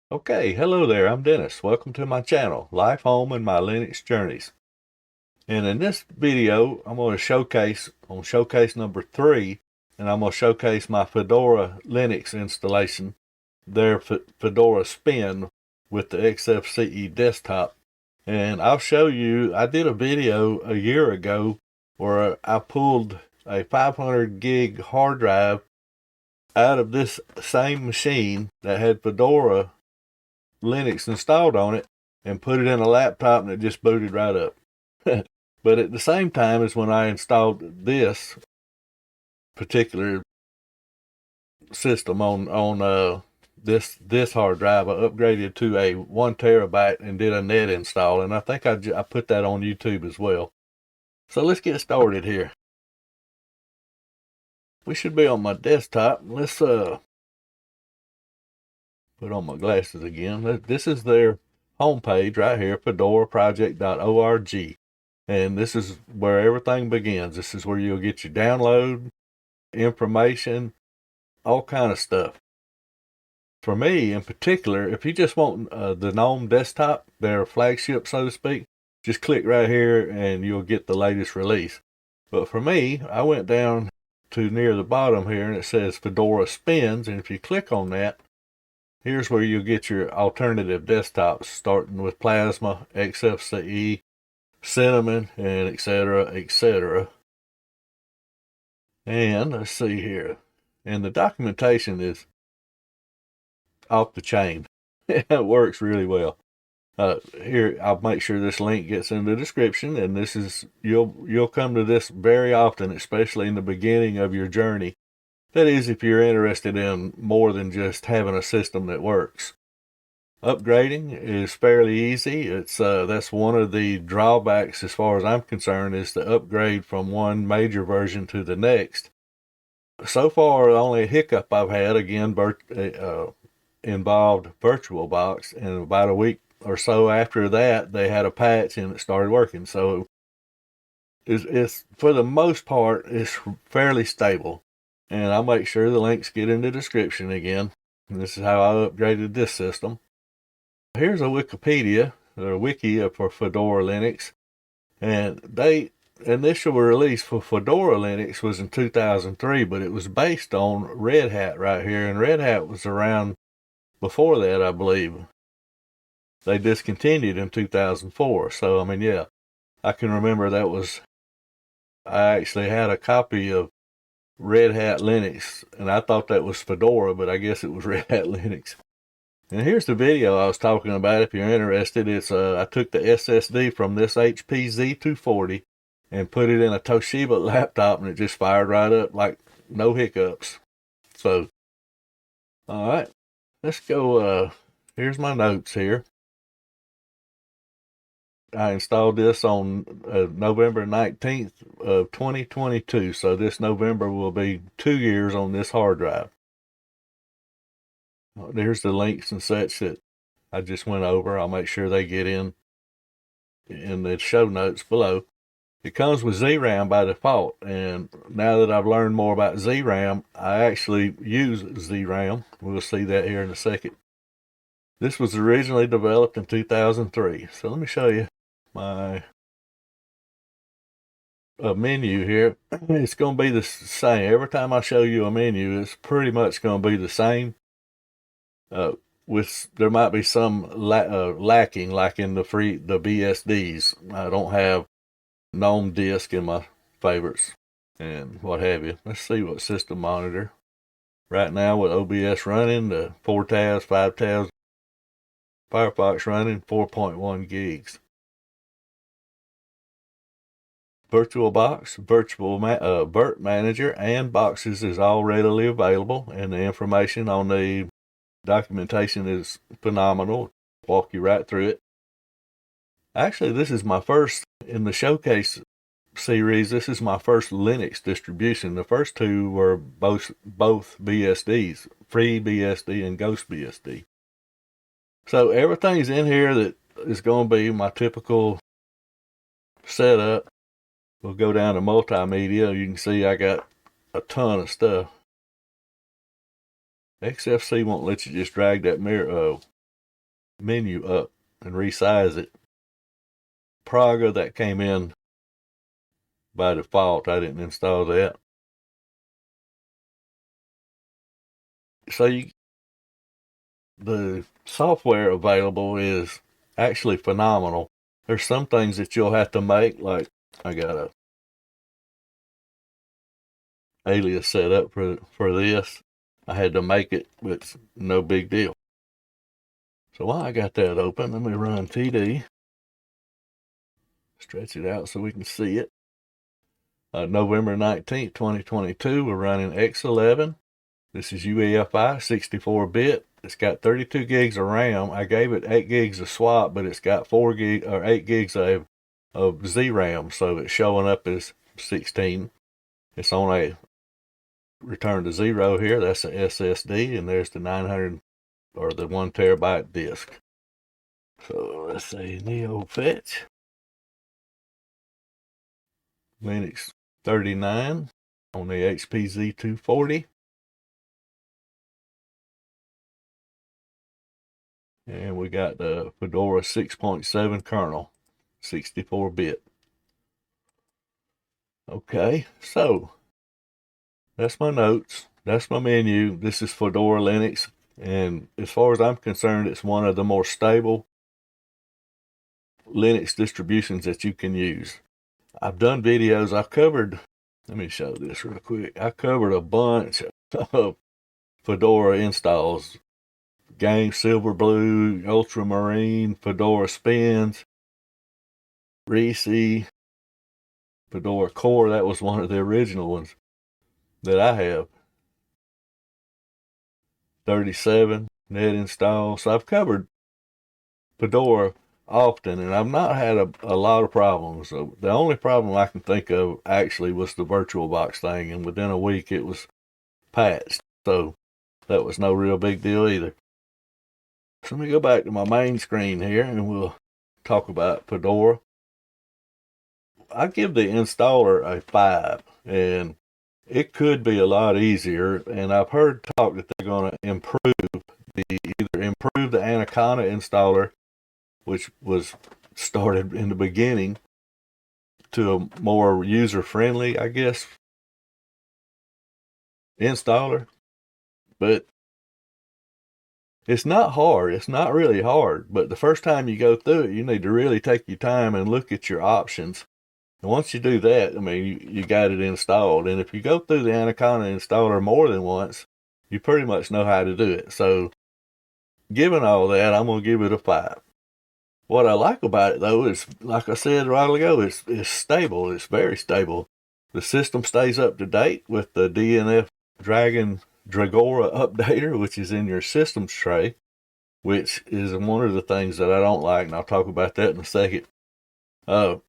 Okay, hello there, I'm Dennis. Welcome to my channel, Life, Home, and My Linux Journeys. And in this video, I'm going to showcase number 3, and I'm going to showcase my Fedora Linux installation, their Fedora Spin with the Xfce desktop. And I'll show you, I did a video a year ago where I pulled a 500 gig hard drive out of this same machine that had Fedora Linux installed on it and put it in a laptop, and it just booted right up. But at the same time as when I installed this particular system on this hard drive, I upgraded to a 1 terabyte and did a net install, and I think I put that on YouTube as well. So let's get started here. We should be on my desktop. Let's put on my glasses again. This is their homepage right here, fedoraproject.org. And this is where everything begins. This is where you'll get your download information, all kind of stuff. For me in particular, if you just want the GNOME desktop, their flagship, so to speak, just click right here and you'll get the latest release. But for me, I went down to near the bottom here and it says Fedora Spins. And if you click on that, here's where you'll get your alternative desktops, starting with Plasma, Xfce, Cinnamon, and etc. And let's see here, and the documentation is off the chain. It works really well. Here, I'll make sure this link gets in the description, and this is you'll come to this very often, especially in the beginning of your journey. That is, if you're interested in more than just having a system that works. Upgrading is fairly easy. It's that's one of the drawbacks as far as I'm concerned, is to upgrade from one major version to the next. So far, the only hiccup I've had, again, involved VirtualBox, and about a week or so after that, they had a patch and it started working. So it's for the most part, it's fairly stable. And I'll make sure the links get in the description again. And this is how I upgraded this system. Here's a Wikipedia, or a wiki for Fedora Linux, and the initial release for Fedora Linux was in 2003, but it was based on Red Hat right here, and Red Hat was around before that, I believe. They discontinued in 2004, so I mean, yeah, I can remember that was, I actually had a copy of Red Hat Linux, and I thought that was Fedora, but I guess it was Red Hat Linux. And here's the video I was talking about if you're interested. It's I took the SSD from this HP Z240 and put it in a Toshiba laptop, and it just fired right up like no hiccups. So, all right, let's go. Here's my notes here. I installed this on November 19th of 2022. So this November will be 2 years on this hard drive. There's the links and such that I just went over. I'll make sure they get in the show notes below. It comes with ZRAM by default, and now that I've learned more about ZRAM, I actually use ZRAM. We'll see that here in a second. This was originally developed in 2003. So let me show you my menu here. It's going to be the same. Every time I show you a menu, it's pretty much going to be the same. There might be some lacking, like in the BSDs. I don't have GNOME disk in my favorites and what have you. Let's see what system monitor. Right now with OBS running, the 4 tabs, 5 tabs, Firefox running, 4.1 gigs. VirtualBox, Virt Manager, and boxes is all readily available, and the information on the documentation is phenomenal. Walk you right through it. Actually, this is my first in the showcase series. This is my first Linux distribution. The first two were both BSDs, FreeBSD and GhostBSD. So everything's in here that is going to be my typical setup. We'll go down to multimedia. You can see I got a ton of stuff. Xfce won't let you just drag that menu up and resize it. Praga, that came in by default. I didn't install that. So the software available is actually phenomenal. There's some things that you'll have to make, like I got a alias set up for this. I had to make it, but it's no big deal. So while I got that open, let me run TD. Stretch it out so we can see it. November 19th, 2022, we're running X11. This is UEFI 64-bit. It's got 32 gigs of RAM. I gave it 8 gigs of swap, but it's got 8 gigs of ZRAM, so it's showing up as 16. It's on a return to zero here. That's an SSD, and there's the 900 or the 1 terabyte disk. So let's say neo fetch Linux 39 on the HP Z240. And we got the Fedora 6.7 kernel, 64-bit. Okay, so that's my notes. That's my menu. This is Fedora Linux. And as far as I'm concerned, it's one of the more stable Linux distributions that you can use. I've done videos. I've covered, let me show this real quick. I covered a bunch of Fedora installs. Game Silverblue, Ultramarine, Fedora Spins, Reese, Fedora Core. That was one of the original ones that I have. 37 net installs. So I've covered Fedora often, and I've not had a lot of problems. So the only problem I can think of actually was the VirtualBox thing, and within a week it was patched. So that was no real big deal either. So let me go back to my main screen here and we'll talk about Fedora. I give the installer a 5, and it could be a lot easier. And I've heard talk that they're going to improve the Anaconda installer, which was started in the beginning, to a more user-friendly, I guess, installer. But it's not hard. It's not really hard. But the first time you go through it, you need to really take your time and look at your options. And once you do that, I mean, you got it installed. And if you go through the Anaconda installer more than once, you pretty much know how to do it. So given all that, I'm going to give it a 5. What I like about it, though, is, like I said a while ago, it's stable. It's very stable. The system stays up to date with the dnfdragora-updater, which is in your systems tray, which is one of the things that I don't like, and I'll talk about that in a second. It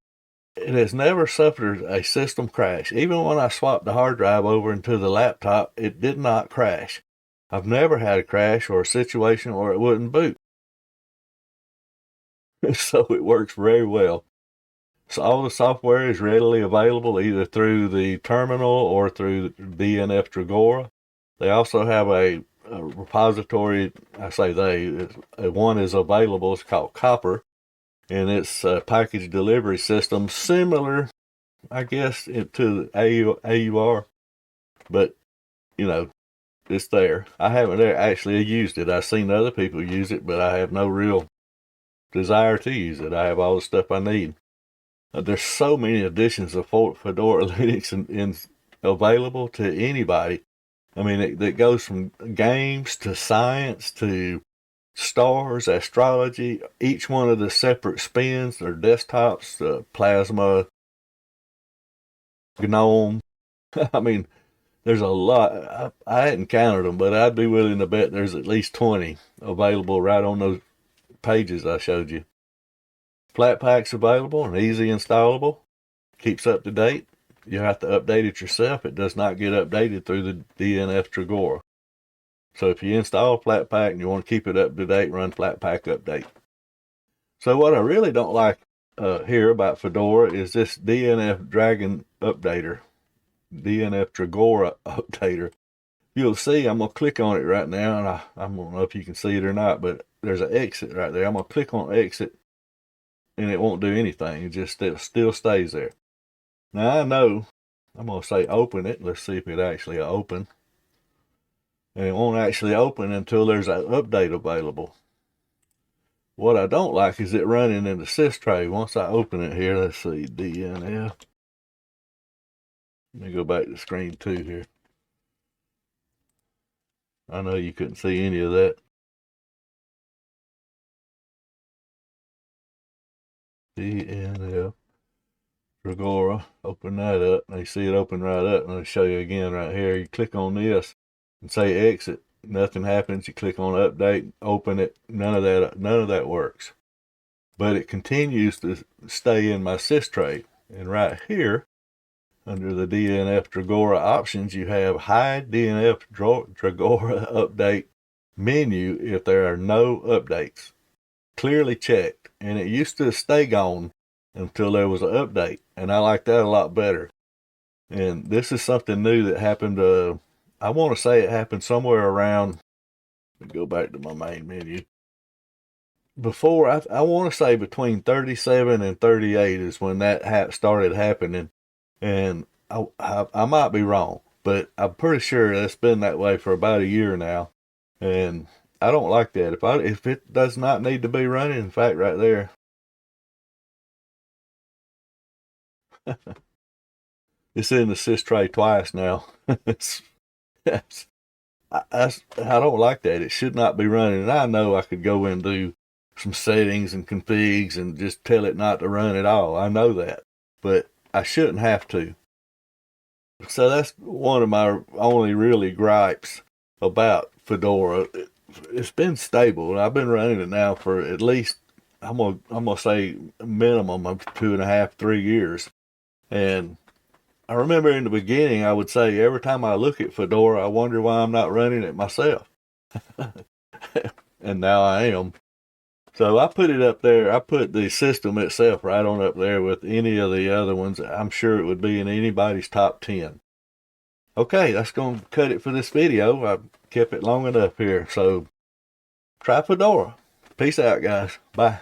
has never suffered a system crash. Even when I swapped the hard drive over into the laptop, it did not crash. I've never had a crash or a situation where it wouldn't boot. So it works very well. So all the software is readily available either through the terminal or through dnfdragora. They also have a repository. I say one is available. It's called COPR, and it's a package delivery system similar, I guess, to the AUR, but it's there. I haven't actually used it. I've seen other people use it, but I have no real desire to use it. I have all the stuff I need. There's so many editions of Fedora Linux available to anybody. I mean, it goes from games to science to stars, astrology, each one of the separate spins, their desktops, Plasma, GNOME. I mean, there's a lot. I hadn't counted them, but I'd be willing to bet there's at least 20 available right on those pages I showed you. Flatpak's available and easy installable. Keeps up to date. You have to update it yourself. It does not get updated through the dnfdragora. So if you install Flatpak and you want to keep it up to date, run Flatpak update. So what I really don't like here about Fedora is this dnfdragora-updater. you'll see, I'm going to click on it right now, and I don't know if you can see it or not, but there's an exit right there. I'm going to click on exit, and it won't do anything. It just still stays there. Now I know I'm going to say open it. Let's see if it actually open. And it won't actually open until there's an update available. What I don't like is it running in the sys tray. Once I open it here, let's see, DNF. Let me go back to screen 2 here. I know you couldn't see any of that. DNF Dragora, open that up. Now you see it open right up. And I'll show you again right here. You click on this and say exit. Nothing happens. You click on update, open it. None of that works. But it continues to stay in my sys tray. And right here, under the DNF Dragora options, you have hide DNF Dragora update menu if there are no updates. Clearly checked. And it used to stay gone until there was an update. And I like that a lot better. And this is something new that happened, I want to say it happened somewhere around, let me go back to my main menu. Before, I want to say between 37 and 38 is when that started happening. And I might be wrong, but I'm pretty sure it's been that way for about a year now. And I don't like that. If it does not need to be running, in fact, right there, it's in the sys tray twice now. I don't like that. It should not be running. And I know I could go and do some settings and configs and just tell it not to run at all. I know that, but I shouldn't have to. So that's one of my only really gripes about Fedora. It's been stable. I've been running it now for at least, I'm gonna say a minimum of 2.5, 3 years. And I remember in the beginning, I would say every time I look at Fedora, I wonder why I'm not running it myself. And now I am. So I put it up there. I put the system itself right on up there with any of the other ones. I'm sure it would be in anybody's top 10. Okay, that's going to cut it for this video. I kept it long enough here. So try Fedora. Peace out, guys. Bye.